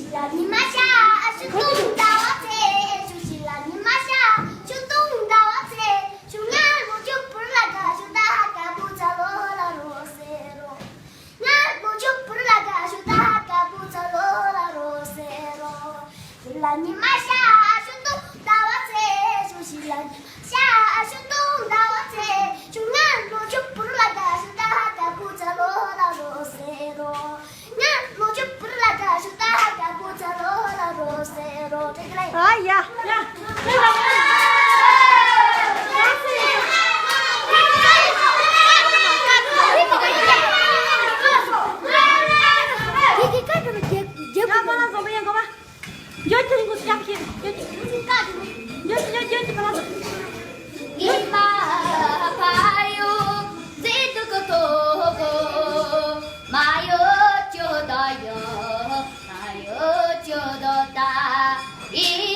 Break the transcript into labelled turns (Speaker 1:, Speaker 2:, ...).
Speaker 1: 주실라니 마샤 슈뚱 다와세 주실라니 마샤 슈뚱 다와세 중간 모죽 불라가 슈다가 부자로라 로세로 날 모죽 불라가 슈다가 부자로라 로세로 주실라니 마샤 슈뚱 다와세 주실라니 마샤 슈뚱 다와세 중간 모죽 불라가 슈다가 부자로라 로세로 날 모죽 불라가 슈다가 부자로라 로세로
Speaker 2: Ay, ya. Ya, panas sama yang kau mah. Yo tunggu sedikit. Yo panas.
Speaker 1: 이마파요 지두고도고 마요 쪼다요 마요 쪼도다 이